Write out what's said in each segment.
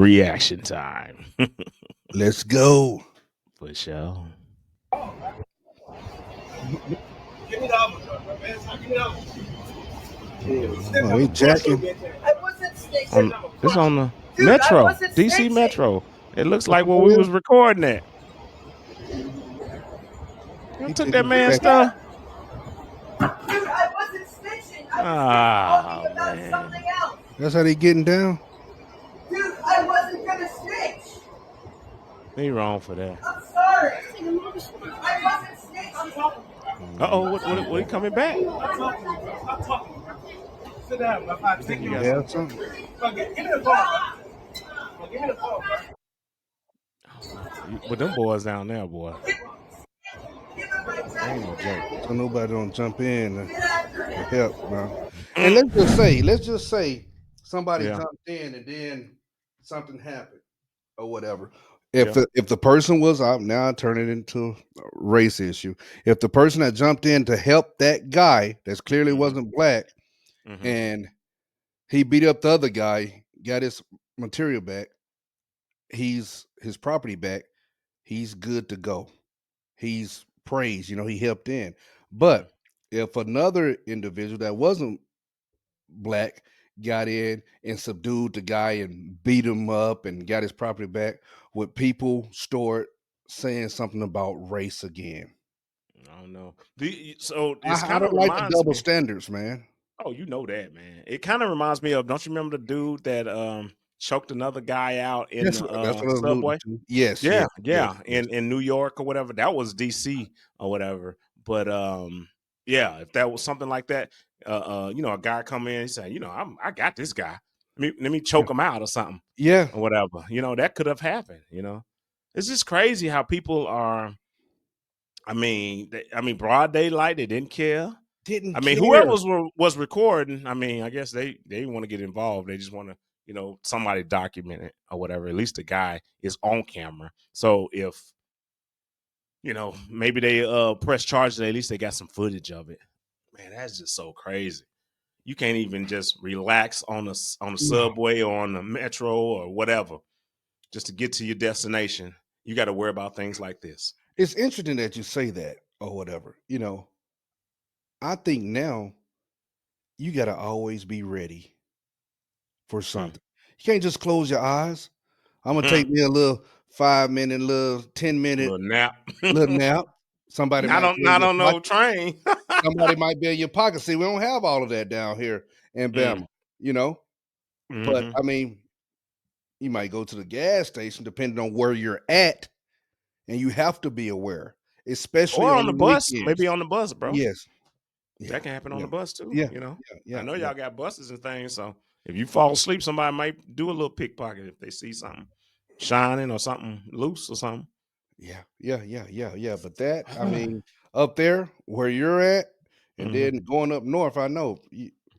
reaction time. Let's go. For sure. Give me the other one, bro, man. Give me the other one. Oh, he jacking. I wasn't It's on the Dude, I Metro, wasn't DC snitching. Metro. It looks like where Oh, we yeah? was recording at. You He took took that his man's back. stuff. Dude, I wasn't snitching. I was Ah, talking about man. something else. That's how they getting down. Dude, I wasn't gonna snitch. He wrong for that. I'm sorry. I wasn't snitching. Uh-oh, what he coming back? Stop talking. Sit down. You think he You got have something? something? Give me the phone, bro. Give me the phone, bro. I don't know. But them boys down there, boy, they ain't no joke. So nobody don't jump in to help, bro. And let's just say somebody Yeah. jumped in and then something happened or whatever. Yeah. If the person was out, now I turn it into a race issue. If the person that jumped in to help that guy that's clearly Mhm. wasn't black Mhm. and he beat up the other guy, got his material back, his property back, he's good to go. He's praised, he helped in. Mhm. But if another individual that wasn't black got in and subdued the guy and beat him up and got his property back, would people start saying something about race again? I don't know. So I, it's I kind of don't like the reminds double me. standards, man. Oh, you know that, man. It kind of reminds me of. Don't you remember the dude that choked another guy out in the That's what I'm alluding subway? to. Yes, Yeah, yes, yes, yeah, yes. in New York or whatever. That was DC or whatever. But yeah, if that was something like that, a guy come in and say, I got this guy. Let me Yeah, choke him out or something yeah. or whatever. That could have happened. It's just crazy how people are. Broad daylight. They didn't care. Didn't Whoever care. was recording. I guess they want to get involved. They just want to, somebody document it or whatever. At least the guy is on camera. So if maybe they press charges, at least they got some footage of it. Man, that's just so crazy. You can't even just relax on the No. subway or on the metro or whatever just to get to your destination. You got to worry about things like this. It's interesting that you say that or whatever. I think now you got to always be ready for Hmm. something. You can't just close your eyes. I'm gonna take Hmm. me a little 5 minute, little 10 minute, Little nap. little nap. Somebody not might on be in not your on no pocket. train. Somebody might be in your pocket. See, we don't have all of that down here in Mm. Bama, you know. But Hmm. I mean, you might go to the gas station depending on where you're at, and you have to be aware, especially Or on on the the bus, weekends. maybe on the bus, bro. Yes, yeah, That can happen on yeah, the bus too. yeah, I yeah, know yeah, y'all got buses and things, so if you fall asleep, somebody might do a little pickpocket if they see something shining or something loose or something. yeah. But that, I mean, up there where you're at, and Hmm. then going up north, I know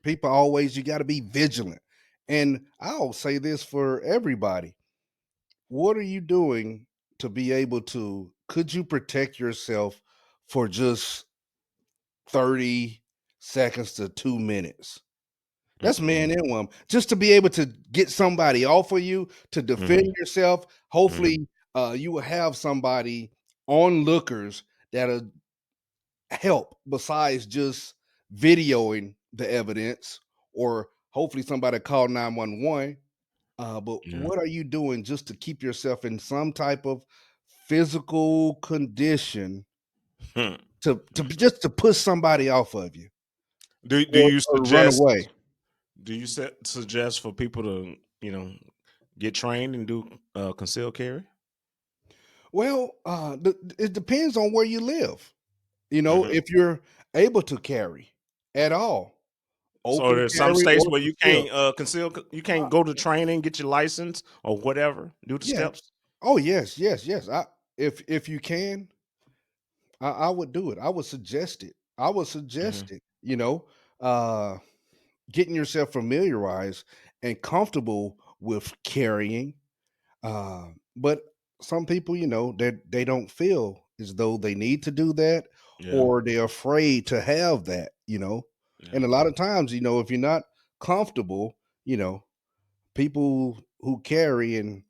people always, you got to be vigilant. And I'll say this for everybody: what are you doing to be able to? Could you protect yourself for just 30 seconds to 2 minutes? That's man Mm-mm. and woman. Just to be able to get somebody off of you, to defend Hmm. yourself. Hmm. Hopefully, you will have somebody onlookers that'll help besides just videoing the evidence, or hopefully somebody call 911. But Yeah. what are you doing just to keep yourself in some type of physical condition Hmm. just to push somebody off of you, Do or, you or run away? suggest for people to get trained and do concealed carry? Well, it depends on where you live. Hmm. If you're able to carry at all, So open there's some carry states or where you concealed. can't conceal. You Uh, can't go to training, get your license or whatever. Do the yeah. steps. Oh yes, yes, yes. If you can, I would do it. I would suggest it. I would Hmm. suggest it. Uh, getting yourself familiarized and comfortable with carrying. But some people, they don't feel as though they need to do that, Yeah. or they're afraid to have that. Yeah. And a lot of times, if you're not comfortable, you know, people who carry, and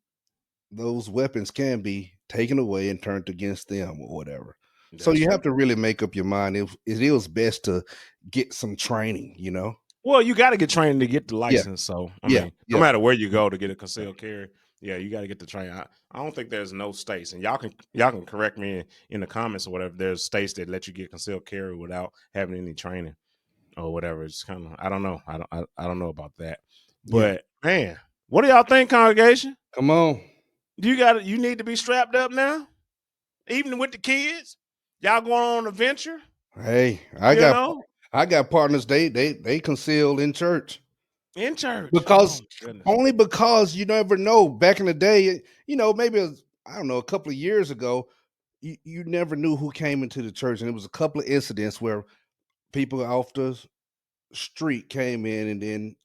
those weapons can be taken away and turned against them or whatever. So That's you have true. to really make up your mind. It is best to get some training, you know? Well, you got to get trained to get the Yeah, license. So, I yeah, mean, no yeah, matter where you go to get a concealed carry, yeah, you got to get the training. I don't think there's no states, and y'all can correct me in the comments or whatever. There's states that let you get concealed carry without having any training or whatever. It's kind of, I don't know. I don't know about that. yeah. But man, what do y'all think, congregation? Come on. You need to be strapped up now, even with the kids. Y'all going on an adventure, Hey, you know, I got partners, they conceal in church. in church. Oh Because my goodness. only because you never know. Back in the day, maybe I don't know, a couple of years ago, you never knew who came into the church. And it was a couple of incidents where people off the street came in and then,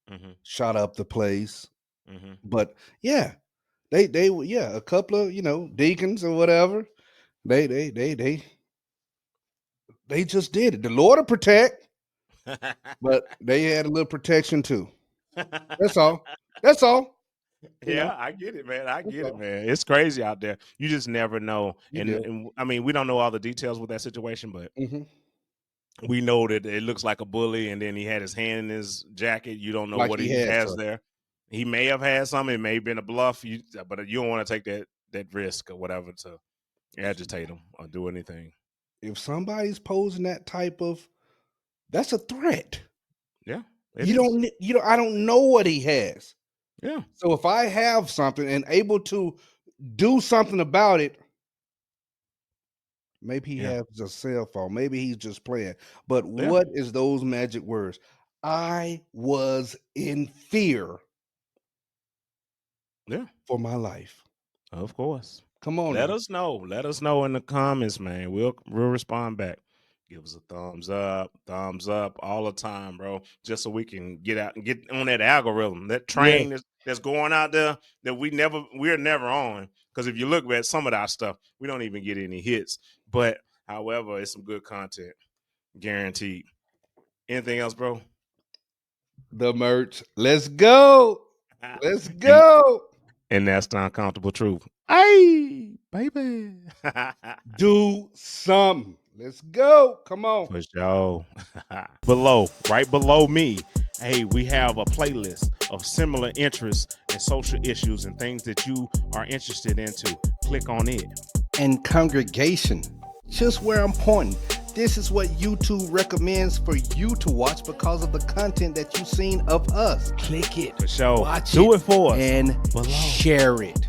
Hmm. shot up the place. Hmm. But yeah, yeah, a couple of, deacons or whatever. They they they they they just did it. The Lord will protect, but they had a little protection too. That's all. That's all. You know, Yeah, I get it, man. I that's get it, all. man. It's crazy out there. You just never know. You And do. and I mean, we don't know all the details with that situation, but Hmm. we know that it looks like a bully, and then he had his hand in his jacket. You don't know Like what he he had has some. there. He may have had something. It may have been a bluff. But you don't want to take that risk or whatever to agitate him or do anything. If somebody's posing that type of, that's a threat. Yeah, it You is. don't I don't know what he has. Yeah, So if I have something and able to do something about it, maybe he yeah, has a cell phone, maybe he's just playing. But yeah, what is those magic words? I was in fear yeah. for my life. Of course. Come on Let now. us know. Let us know in the comments, man. We'll respond back. Give us a thumbs up all the time, bro. Just so we can get out and get on that algorithm, that Yeah, train that's going out there that we're never on. Because if you look at some of our stuff, we don't even get any hits. But however, it's some good content, guaranteed. Anything else, bro? the merch. Let's go. Let's and go. and that's the uncomfortable truth. Hey, baby. Do something. Let's go. Come on. For sure. Right below me, hey, we have a playlist of similar interests and social issues and things that you are interested into. Click on it. And congregation, just where I'm pointing. This is what YouTube recommends for you to watch because of the content that you've seen of us. Click it, For sure. watch Do it for us. and Below. share it.